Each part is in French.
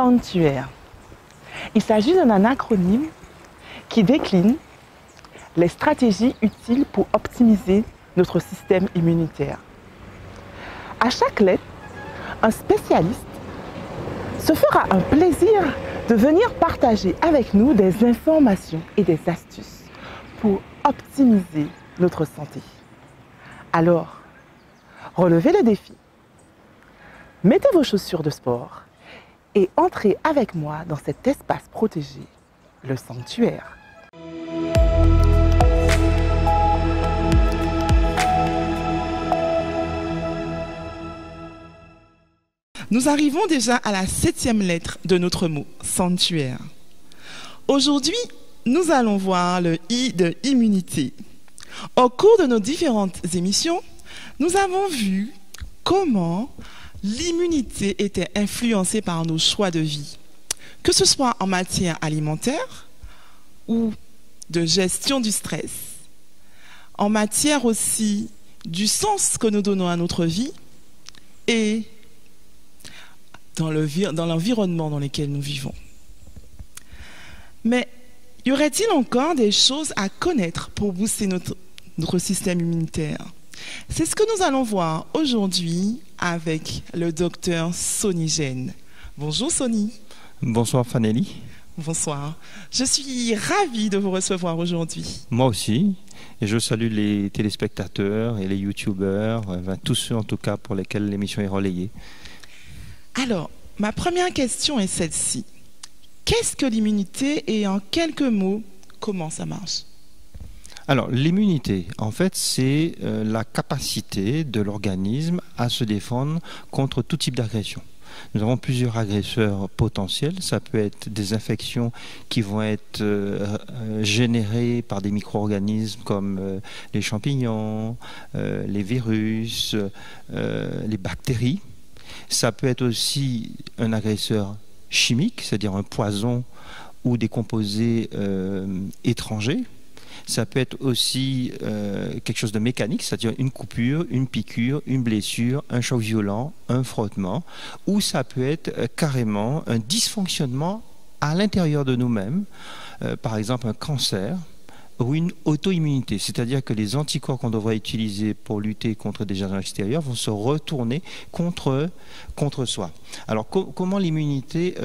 sanctuaire. Il s'agit d'un acronyme qui décline les stratégies utiles pour optimiser notre système immunitaire. À chaque lettre, un spécialiste se fera un plaisir de venir partager avec nous des informations et des astuces pour optimiser notre santé. Alors, relevez le défi, mettez vos chaussures de sport et entrez avec moi dans cet espace protégé, le sanctuaire. Nous arrivons déjà à la 7e lettre de notre mot, sanctuaire. Aujourd'hui, nous allons voir le I de immunité. Au cours de nos différentes émissions, nous avons vu comment l'immunité était influencée par nos choix de vie, que ce soit en matière alimentaire ou de gestion du stress, en matière aussi du sens que nous donnons à notre vie et dans l'environnement dans lequel nous vivons. Mais y aurait-il encore des choses à connaître pour booster notre système immunitaire? C'est ce que nous allons voir aujourd'hui avec le docteur Sony Gène. Bonjour Sony. Bonsoir Fanelli. Bonsoir. Je suis ravie de vous recevoir aujourd'hui. Moi aussi. Et je salue les téléspectateurs et les youtubeurs, tous ceux en tout cas pour lesquels l'émission est relayée. Alors, ma première question est celle-ci. Qu'est-ce que l'immunité et en quelques mots, comment ça marche? Alors, l'immunité, en fait, c'est la capacité de l'organisme à se défendre contre tout type d'agression. Nous avons plusieurs agresseurs potentiels. Ça peut être des infections qui vont être générées par des micro-organismes comme les champignons, les virus, les bactéries. Ça peut être aussi un agresseur chimique, c'est-à-dire un poison ou des composés étrangers. Ça peut être aussi quelque chose de mécanique, c'est-à-dire une coupure, une piqûre, une blessure, un choc violent, un frottement, ou ça peut être carrément un dysfonctionnement à l'intérieur de nous-mêmes, par exemple un cancer ou une auto-immunité, c'est-à-dire que les anticorps qu'on devrait utiliser pour lutter contre des agents extérieurs vont se retourner contre soi. Alors comment l'immunité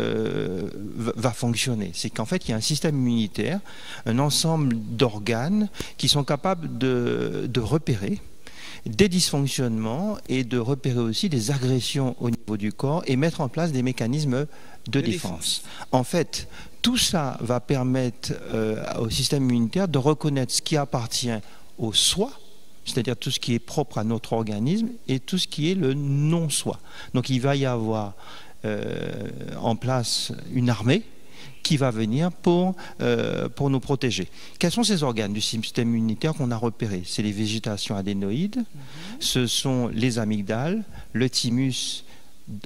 va fonctionner? C'est qu'en fait il y a un système immunitaire, un ensemble d'organes qui sont capables de repérer des dysfonctionnements et de repérer aussi des agressions au niveau du corps et mettre en place des mécanismes de défense. En fait, tout ça va permettre au système immunitaire de reconnaître ce qui appartient au soi, c'est-à-dire tout ce qui est propre à notre organisme, et tout ce qui est le non-soi. Donc il va y avoir en place une armée qui va venir pour nous protéger. Quels sont ces organes du système immunitaire qu'on a repérés? C'est les végétations adénoïdes, ce sont les amygdales, le thymus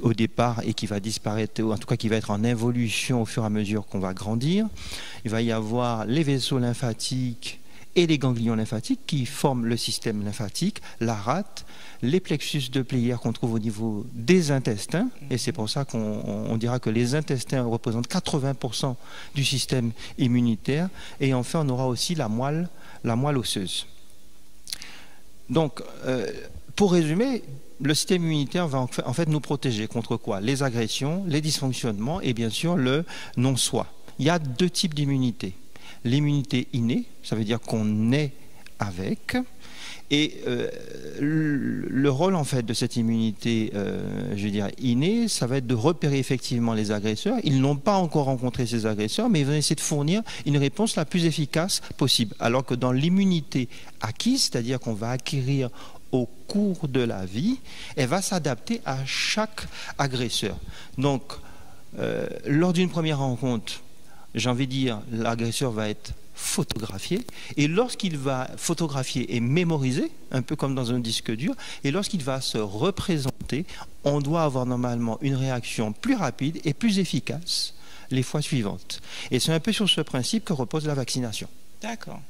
au départ et qui va disparaître, ou en tout cas qui va être en évolution au fur et à mesure qu'on va grandir. Il va y avoir les vaisseaux lymphatiques et les ganglions lymphatiques qui forment le système lymphatique, la rate, les plexus de Player qu'on trouve au niveau des intestins, et c'est pour ça qu'on dira que les intestins représentent 80% du système immunitaire, et enfin on aura aussi la moelle osseuse. Donc, pour résumer, le système immunitaire va en fait nous protéger contre quoi? Les agressions, les dysfonctionnements et bien sûr le non-soi. Il y a deux types d'immunité. L'immunité innée, ça veut dire qu'on naît avec, et le rôle en fait de cette immunité, je veux dire innée, ça va être de repérer effectivement les agresseurs. Ils n'ont pas encore rencontré ces agresseurs, mais ils vont essayer de fournir une réponse la plus efficace possible. Alors que dans l'immunité acquise, c'est-à-dire qu'on va acquérir au cours de la vie, elle va s'adapter à chaque agresseur. Donc, lors d'une première rencontre, j'ai envie de dire, l'agresseur va être photographié, et lorsqu'il va photographier et mémoriser, un peu comme dans un disque dur, et lorsqu'il va se représenter, on doit avoir normalement une réaction plus rapide et plus efficace les fois suivantes. Et c'est un peu sur ce principe que repose la vaccination. D'accord.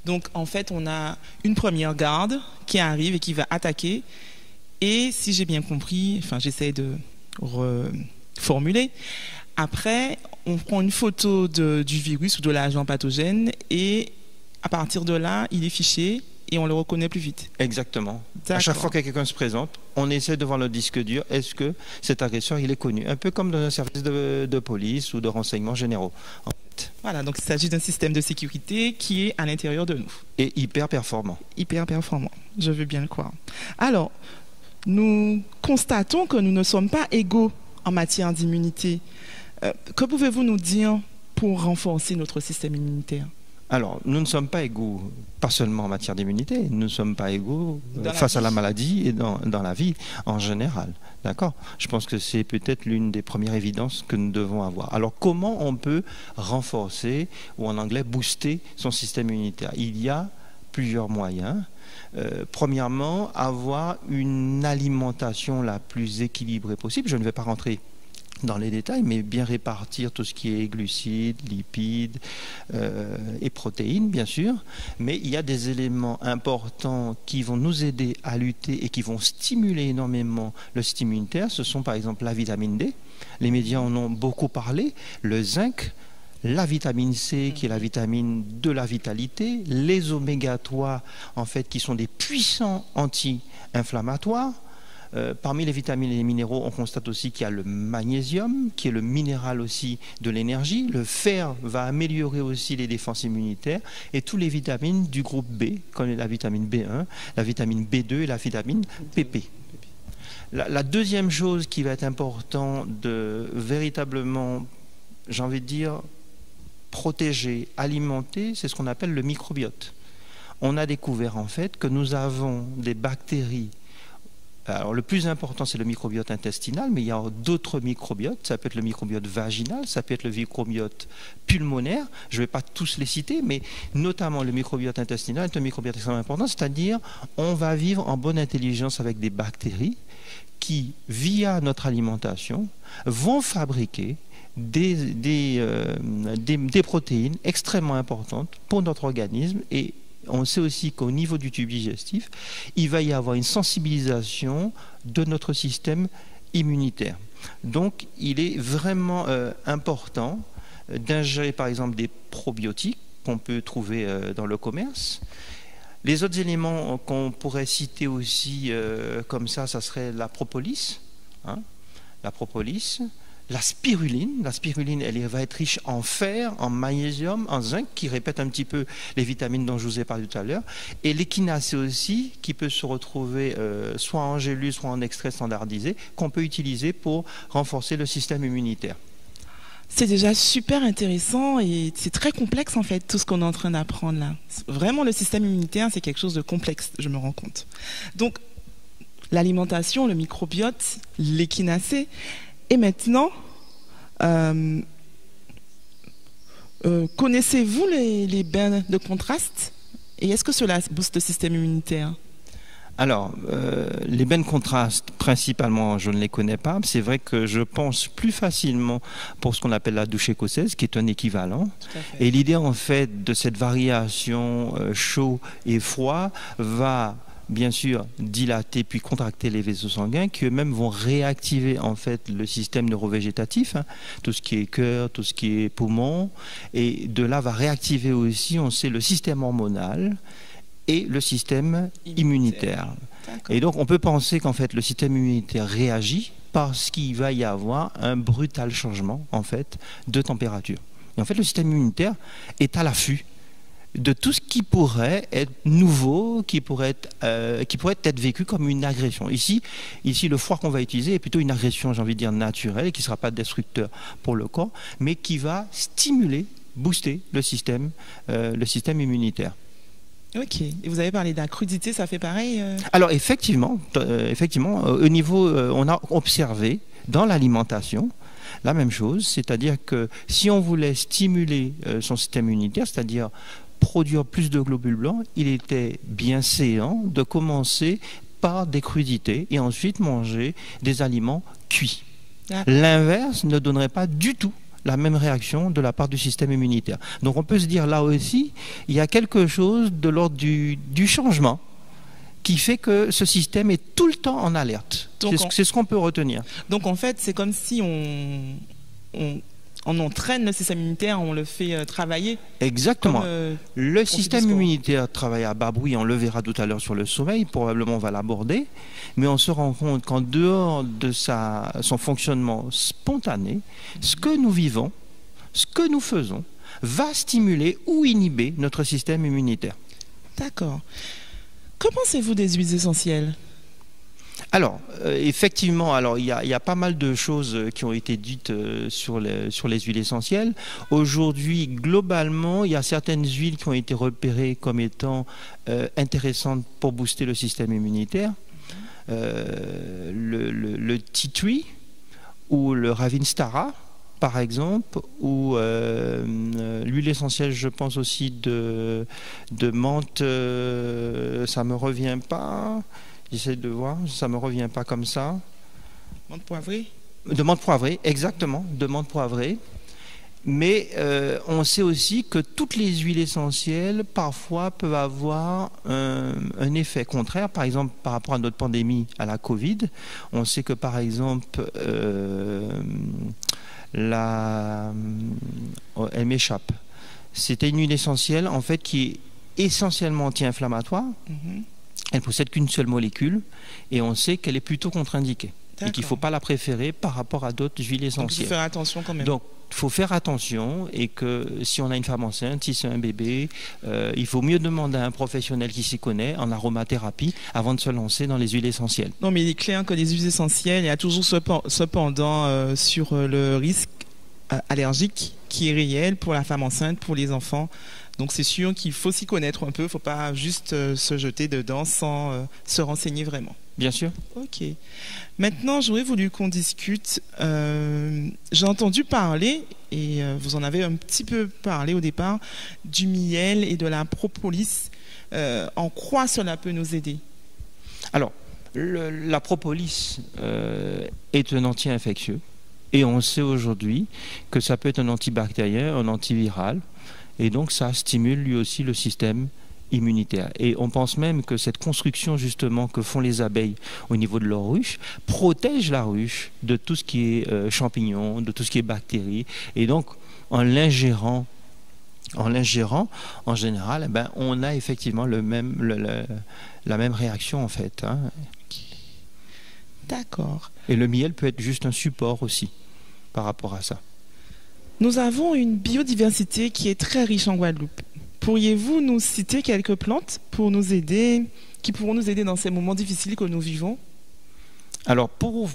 Donc, en fait, on a une première garde qui arrive et qui va attaquer. Et si j'ai bien compris, enfin, j'essaie de reformuler, Après, on prend une photo du virus ou de l'agent pathogène et à partir de là, il est fiché et on le reconnaît plus vite. Exactement. À chaque fois que quelqu'un se présente, on essaie de voir le disque dur, est-ce que cet agresseur il est connu? Un peu comme dans un service de police ou de renseignements généraux. En fait. Voilà, donc il s'agit d'un système de sécurité qui est à l'intérieur de nous. Et hyper performant. Hyper performant, je veux bien le croire. Alors, nous constatons que nous ne sommes pas égaux en matière d'immunité. Que pouvez-vous nous dire pour renforcer notre système immunitaire? Alors, nous ne sommes pas égaux, pas seulement en matière d'immunité, nous ne sommes pas égaux face à la maladie et dans la vie en général. D'accord? Je pense que c'est peut-être l'une des premières évidences que nous devons avoir. Alors, comment on peut renforcer, ou en anglais, booster son système immunitaire? Il y a plusieurs moyens. Premièrement, avoir une alimentation la plus équilibrée possible. Je ne vais pas rentrer dans les détails, mais bien répartir tout ce qui est glucides, lipides et protéines, bien sûr. Mais il y a des éléments importants qui vont nous aider à lutter et qui vont stimuler énormément le système immunitaire. Ce sont par exemple la vitamine D. Les médias en ont beaucoup parlé. Le zinc, la vitamine C, qui est la vitamine de la vitalité, les oméga 3, en fait, qui sont des puissants anti-inflammatoires. Parmi les vitamines et les minéraux, on constate aussi qu'il y a le magnésium, qui est le minéral aussi de l'énergie. Le fer va améliorer aussi les défenses immunitaires. Et tous les vitamines du groupe B, comme la vitamine B1, la vitamine B2 et la vitamine PP. La deuxième chose qui va être importante de véritablement, j'ai envie de dire, protéger, alimenter, c'est ce qu'on appelle le microbiote. On a découvert en fait que nous avons des bactéries. Alors le plus important c'est le microbiote intestinal, mais il y a d'autres microbiotes, ça peut être le microbiote vaginal, ça peut être le microbiote pulmonaire, je ne vais pas tous les citer, mais notamment le microbiote intestinal est un microbiote extrêmement important, c'est-à-dire on va vivre en bonne intelligence avec des bactéries qui, via notre alimentation, vont fabriquer des protéines extrêmement importantes pour notre organisme. Et on sait aussi qu'au niveau du tube digestif, il va y avoir une sensibilisation de notre système immunitaire. Donc, il est vraiment important d'ingérer, par exemple, des probiotiques qu'on peut trouver dans le commerce. Les autres éléments qu'on pourrait citer aussi comme ça serait la propolis. Hein, la propolis. La spiruline, elle va être riche en fer, en magnésium, en zinc, qui répète un petit peu les vitamines dont je vous ai parlé tout à l'heure. Et l'échinacée aussi, qui peut se retrouver soit en gélule, soit en extrait standardisé, qu'on peut utiliser pour renforcer le système immunitaire. C'est déjà super intéressant et c'est très complexe en fait, tout ce qu'on est en train d'apprendre là. Vraiment, le système immunitaire, c'est quelque chose de complexe, je me rends compte. Donc, l'alimentation, le microbiote, l'échinacée. Et maintenant, connaissez-vous les bains de contraste? Et est-ce que cela booste le système immunitaire? Alors, les bains de contraste, principalement, je ne les connais pas. C'est vrai que je pense plus facilement pour ce qu'on appelle la douche écossaise, qui est un équivalent. Et l'idée, en fait, de cette variation chaud et froid va bien sûr dilater puis contracter les vaisseaux sanguins qui eux-mêmes vont réactiver en fait le système neurovégétatif, hein, tout ce qui est cœur, tout ce qui est poumon, et de là va réactiver aussi, on sait, le système hormonal et le système immunitaire. Et donc on peut penser qu'en fait le système immunitaire réagit parce qu'il va y avoir un brutal changement en fait de température. Et en fait le système immunitaire est à l'affût de tout ce qui pourrait être nouveau, qui pourrait être vécu comme une agression. Ici, le froid qu'on va utiliser est plutôt une agression, j'ai envie de dire, naturelle, qui ne sera pas destructeur pour le corps, mais qui va stimuler, booster le système immunitaire. Ok. Et vous avez parlé de la crudité, ça fait pareil Alors effectivement, au niveau, on a observé dans l'alimentation la même chose, c'est-à-dire que si on voulait stimuler son système immunitaire, c'est-à-dire produire plus de globules blancs, il était bien séant de commencer par des crudités et ensuite manger des aliments cuits. L'inverse ne donnerait pas du tout la même réaction de la part du système immunitaire. Donc on peut se dire là aussi, il y a quelque chose de l'ordre du changement qui fait que ce système est tout le temps en alerte. C'est ce qu'on peut retenir. Donc en fait, c'est comme si on entraîne le système immunitaire, on le fait travailler. Exactement. Le système sport. immunitaire travaille à bas bruit, on le verra tout à l'heure sur le sommeil, probablement on va l'aborder, mais on se rend compte qu'en dehors de son fonctionnement spontané, ce que nous vivons, ce que nous faisons, va stimuler ou inhiber notre système immunitaire. D'accord. Que pensez-vous des huiles essentielles ? Alors, effectivement, alors, il y a pas mal de choses qui ont été dites sur les huiles essentielles. Aujourd'hui, globalement, il y a certaines huiles qui ont été repérées comme étant intéressantes pour booster le système immunitaire. Le tea tree ou le Ravinstara, par exemple, ou l'huile essentielle, je pense aussi de menthe, ça me revient pas. J'essaie de voir, ça me revient pas comme ça. Menthe poivrée ? De menthe poivrée, exactement, de menthe poivrée. Mais on sait aussi que toutes les huiles essentielles, parfois, peuvent avoir un effet contraire. Par exemple, par rapport à notre pandémie, à la Covid, on sait que, par exemple, elle m'échappe. C'était une huile essentielle, en fait, qui est essentiellement anti-inflammatoire. Elle possède qu'une seule molécule et on sait qu'elle est plutôt contre-indiquée et qu'il ne faut pas la préférer par rapport à d'autres huiles essentielles. Donc il faut faire attention quand même. Donc il faut faire attention et que si on a une femme enceinte, si c'est un bébé, il faut mieux demander à un professionnel qui s'y connaît en aromathérapie avant de se lancer dans les huiles essentielles. Non, mais il est clair que les huiles essentielles, il y a toujours cependant sur le risque allergique qui est réel pour la femme enceinte, pour les enfants. Donc c'est sûr qu'il faut s'y connaître un peu, il ne faut pas juste se jeter dedans sans se renseigner vraiment. Bien sûr. Ok. Maintenant, j'aurais voulu qu'on discute. J'ai entendu parler, et vous en avez un petit peu parlé au départ, du miel et de la propolis. En quoi cela peut nous aider ? Alors, la propolis est un anti-infectieux. Et on sait aujourd'hui que ça peut être un antibactérien, un antiviral. Et donc, ça stimule lui aussi le système immunitaire. Et on pense même que cette construction, justement, que font les abeilles au niveau de leur ruche, protège la ruche de tout ce qui est champignons, de tout ce qui est bactéries. Et donc, en l'ingérant, en général, on a effectivement la même réaction, en fait. Hein. D'accord. Et le miel peut être juste un support aussi par rapport à ça. Nous avons une biodiversité qui est très riche en Guadeloupe. Pourriez-vous nous citer quelques plantes pour nous aider, qui pourront nous aider dans ces moments difficiles que nous vivons ? Alors, pour,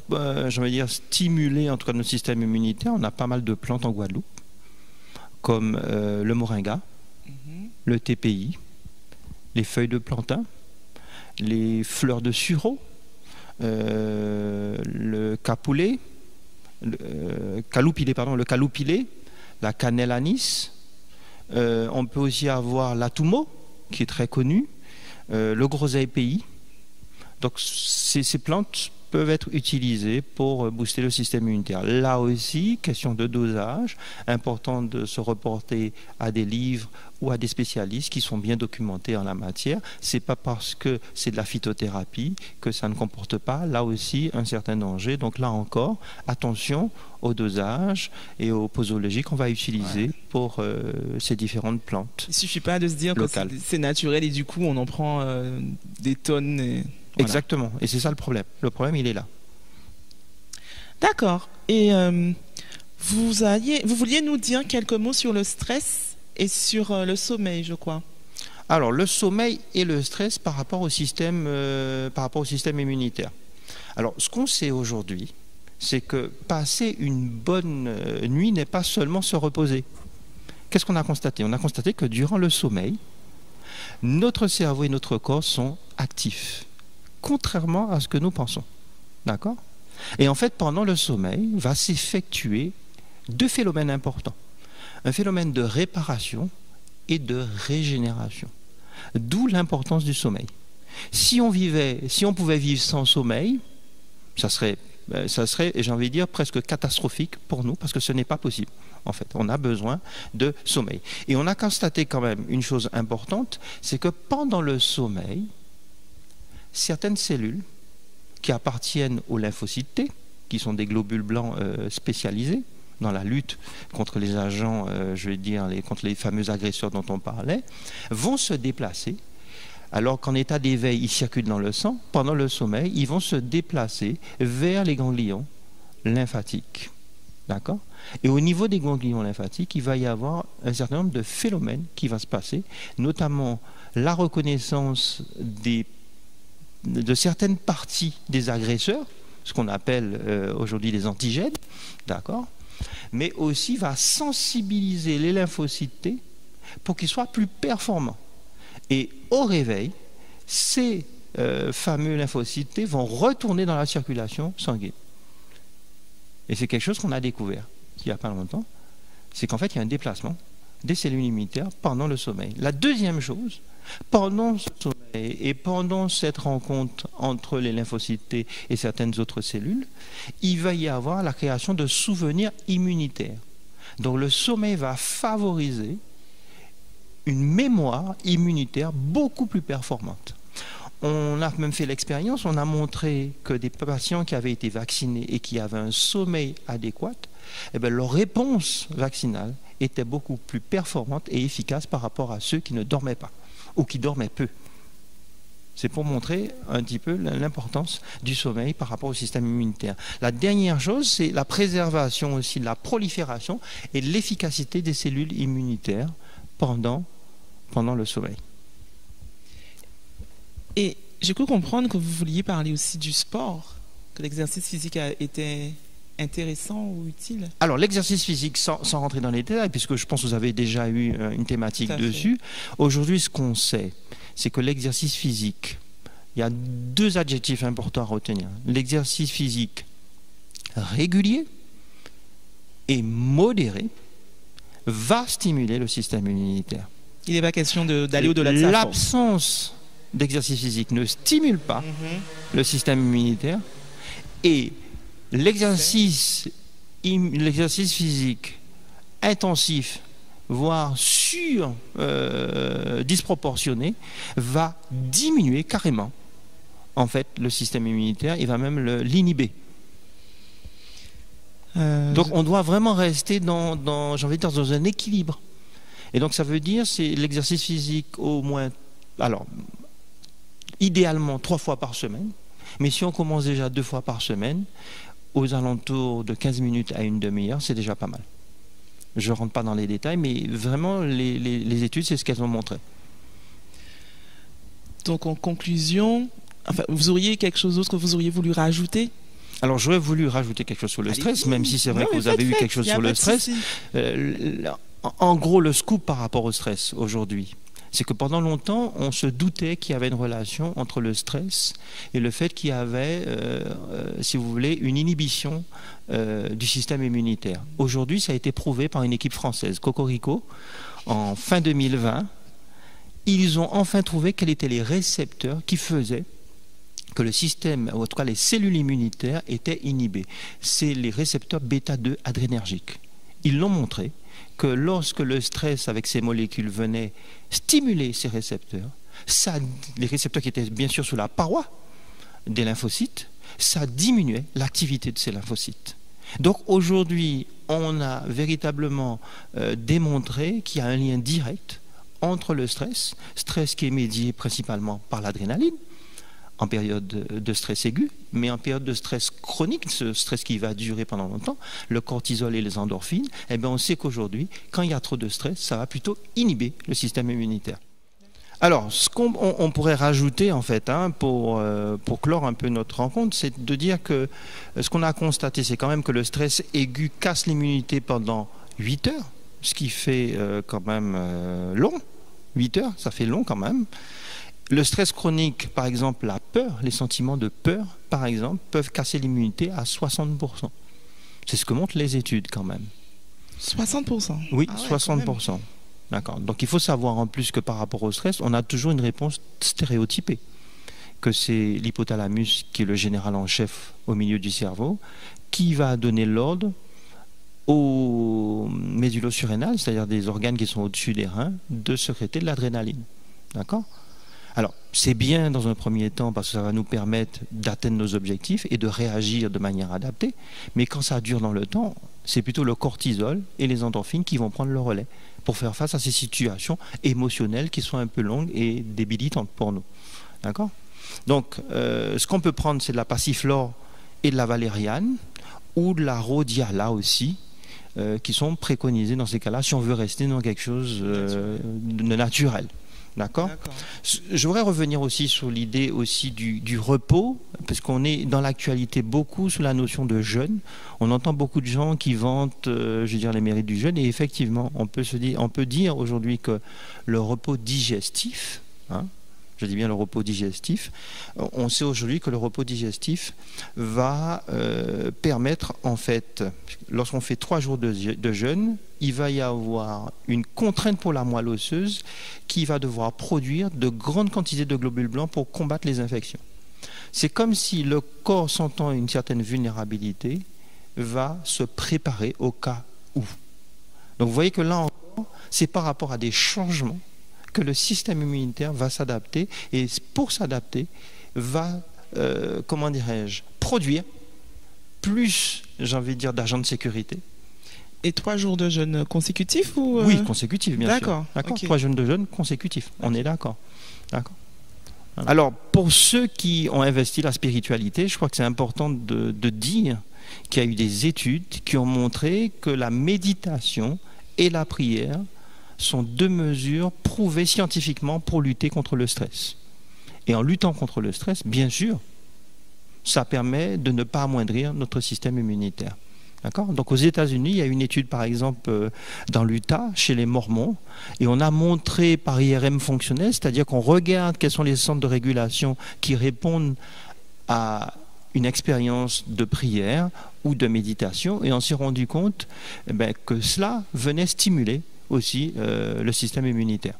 stimuler en tout cas notre système immunitaire, on a pas mal de plantes en Guadeloupe, comme le moringa, le TPI, les feuilles de plantain, les fleurs de sureau, le capoulé, le caloupilé, la cannelle anis. On peut aussi avoir l'atumo, qui est très connu, le groseille pays. Donc ces plantes peuvent être utilisées pour booster le système immunitaire. Là aussi, question de dosage, important de se reporter à des livres ou à des spécialistes qui sont bien documentés en la matière. C'est pas parce que c'est de la phytothérapie que ça ne comporte pas, là aussi, un certain danger. Donc là encore, attention au dosage et aux posologies qu'on va utiliser pour ces différentes plantes. Il ne suffit pas de se dire locales. Que c'est naturel et du coup, on en prend des tonnes. Et... Voilà. Exactement, et c'est ça le problème. Le problème, il est là. D'accord. Et vous vouliez nous dire quelques mots sur le stress et sur le sommeil, je crois. Alors, le sommeil et le stress par rapport au système immunitaire. Alors, ce qu'on sait aujourd'hui, c'est que passer une bonne nuit n'est pas seulement se reposer. Qu'est-ce qu'on a constaté ? On a constaté que durant le sommeil, notre cerveau et notre corps sont actifs, contrairement à ce que nous pensons. D'accord ? Et en fait, pendant le sommeil, va s'effectuer deux phénomènes importants. Un phénomène de réparation et de régénération. D'où l'importance du sommeil. Si on pouvait vivre sans sommeil, ça serait, j'ai envie de dire, presque catastrophique pour nous, parce que ce n'est pas possible. En fait, on a besoin de sommeil. Et on a constaté quand même une chose importante, c'est que pendant le sommeil, certaines cellules qui appartiennent aux lymphocytes T, qui sont des globules blancs spécialisés, dans la lutte contre les agents, je vais dire, contre les fameux agresseurs dont on parlait, vont se déplacer. Alors qu'en état d'éveil, ils circulent dans le sang, pendant le sommeil, ils vont se déplacer vers les ganglions lymphatiques. D'accord ? Et au niveau des ganglions lymphatiques, il va y avoir un certain nombre de phénomènes qui vont se passer, notamment la reconnaissance de certaines parties des agresseurs, ce qu'on appelle aujourd'hui les antigènes, d'accord ? Mais aussi va sensibiliser les lymphocytes T pour qu'ils soient plus performants. Et au réveil, ces fameux lymphocytes T vont retourner dans la circulation sanguine. Et c'est quelque chose qu'on a découvert il n'y a pas longtemps, c'est qu'en fait, il y a un déplacement des cellules immunitaires pendant le sommeil. La deuxième chose, pendant ce sommeil et pendant cette rencontre entre les lymphocytes T et certaines autres cellules, il va y avoir la création de souvenirs immunitaires. Donc le sommeil va favoriser une mémoire immunitaire beaucoup plus performante. On a même fait l'expérience, on a montré que des patients qui avaient été vaccinés et qui avaient un sommeil adéquat, eh bien, leur réponse vaccinale était beaucoup plus performante et efficace par rapport à ceux qui ne dormaient pas ou qui dormaient peu. C'est pour montrer un petit peu l'importance du sommeil par rapport au système immunitaire. La dernière chose, c'est la préservation aussi de la prolifération et de l'efficacité des cellules immunitaires pendant le sommeil. Et j'ai cru comprendre que vous vouliez parler aussi du sport, que l'exercice physique était intéressant ou utile. Alors l'exercice physique, sans rentrer dans les détails, puisque je pense que vous avez déjà eu une thématique dessus, aujourd'hui ce qu'on sait, c'est que l'exercice physique, il y a deux adjectifs importants à retenir. L'exercice physique régulier et modéré va stimuler le système immunitaire. Il n'est pas question d'aller au-delà de ça. L'absence d'exercice physique ne stimule pas le système immunitaire et l'exercice physique intensif, voire disproportionné, va diminuer carrément en fait le système immunitaire, il va même l'inhiber. Donc on doit vraiment rester j'ai envie de dire, dans un équilibre. Et donc ça veut dire c'est l'exercice physique au moins, alors idéalement 3 fois par semaine, mais si on commence déjà 2 fois par semaine, aux alentours de 15 minutes à une demi-heure, c'est déjà pas mal. Je ne rentre pas dans les détails, mais vraiment les études, c'est ce qu'elles ont montré. Donc en conclusion, enfin, vous auriez quelque chose d'autre que vous auriez voulu rajouter ? Alors j'aurais voulu rajouter quelque chose sur le stress, même si c'est vrai que vous avez eu quelque chose sur le stress. En gros, le scoop par rapport au stress aujourd'hui, c'est que pendant longtemps, on se doutait qu'il y avait une relation entre le stress et le fait qu'il y avait, si vous voulez, une inhibition du système immunitaire. Aujourd'hui, ça a été prouvé par une équipe française, Cocorico, en fin 2020. Ils ont enfin trouvé quels étaient les récepteurs qui faisaient que le système, ou en tout cas les cellules immunitaires, étaient inhibées. C'est les récepteurs bêta-2 adrénergiques. Ils l'ont montré que lorsque le stress avec ces molécules venait stimuler ces récepteurs, les récepteurs qui étaient bien sûr sous la paroi des lymphocytes, ça diminuait l'activité de ces lymphocytes. Donc aujourd'hui, on a véritablement démontré qu'il y a un lien direct entre le stress qui est médié principalement par l'adrénaline, en période de stress aigu, mais en période de stress chronique, ce stress qui va durer pendant longtemps, le cortisol et les endorphines, eh bien on sait qu'aujourd'hui, quand il y a trop de stress, ça va plutôt inhiber le système immunitaire. Alors, ce qu'on pourrait rajouter, en fait, pour clore un peu notre rencontre, c'est de dire que ce qu'on a constaté, c'est quand même que le stress aigu casse l'immunité pendant 8 heures, ce qui fait quand même long. 8 heures, ça fait long quand même. Le stress chronique, par exemple, la peur, les sentiments de peur, par exemple, peuvent casser l'immunité à 60%. C'est ce que montrent les études quand même. 60%? Oui, 60%. D'accord. Donc il faut savoir en plus que par rapport au stress, on a toujours une réponse stéréotypée. Que c'est l'hypothalamus, qui est le général en chef au milieu du cerveau, qui va donner l'ordre aux médulosurrénales, c'est-à-dire des organes qui sont au-dessus des reins, de sécréter de l'adrénaline. D'accord ? Alors, c'est bien dans un premier temps parce que ça va nous permettre d'atteindre nos objectifs et de réagir de manière adaptée. Mais quand ça dure dans le temps, c'est plutôt le cortisol et les endorphines qui vont prendre le relais pour faire face à ces situations émotionnelles qui sont un peu longues et débilitantes pour nous. D'accord ? Donc, ce qu'on peut prendre, c'est de la passiflore et de la valériane ou de la rhodiala aussi, qui sont préconisés dans ces cas-là si on veut rester dans quelque chose de naturel. D'accord ? Je voudrais revenir aussi sur l'idée aussi du repos, parce qu'on est dans l'actualité beaucoup sur la notion de jeûne. On entend beaucoup de gens qui vantent, je veux dire, les mérites du jeûne, et effectivement, on peut dire aujourd'hui que le repos digestif, hein, je dis bien le repos digestif, on sait aujourd'hui que le repos digestif va permettre, en fait, lorsqu'on fait 3 jours de jeûne, il va y avoir une contrainte pour la moelle osseuse qui va devoir produire de grandes quantités de globules blancs pour combattre les infections. C'est comme si le corps, sentant une certaine vulnérabilité, va se préparer au cas où. Donc vous voyez que là encore, c'est par rapport à des changements que le système immunitaire va s'adapter, et pour s'adapter, va, comment dirais-je, produire plus, j'ai envie de dire, d'agents de sécurité. Et 3 jours de jeûne consécutifs ou Oui, consécutifs, bien sûr. D'accord. Okay. 3 jours de jeûne consécutifs, on est d'accord. D'accord. Alors, pour ceux qui ont investi la spiritualité, je crois que c'est important de dire qu'il y a eu des études qui ont montré que la méditation et la prière sont 2 mesures prouvées scientifiquement pour lutter contre le stress. Et en luttant contre le stress, bien sûr, ça permet de ne pas amoindrir notre système immunitaire. D'accord ? Donc aux États-Unis, il y a une étude par exemple dans l'Utah, chez les Mormons, et on a montré par IRM fonctionnel, c'est-à-dire qu'on regarde quels sont les centres de régulation qui répondent à une expérience de prière ou de méditation, et on s'est rendu compte que cela venait stimuler aussi le système immunitaire.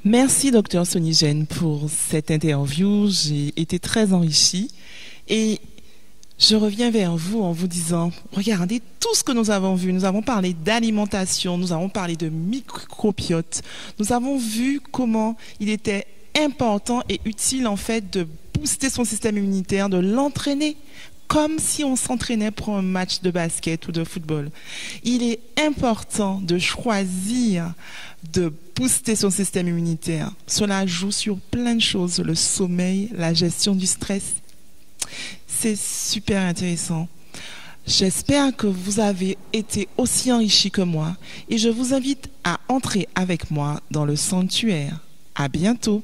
Merci Dr Sonigène pour cette interview, j'ai été très enrichie et je reviens vers vous en vous disant, regardez tout ce que nous avons vu, nous avons parlé d'alimentation, nous avons parlé de microbiote, nous avons vu comment il était important et utile en fait de booster son système immunitaire, de l'entraîner comme si on s'entraînait pour un match de basket ou de football. Il est important de choisir de booster son système immunitaire. Cela joue sur plein de choses, le sommeil, la gestion du stress. C'est super intéressant. J'espère que vous avez été aussi enrichis que moi et je vous invite à entrer avec moi dans le sanctuaire. À bientôt.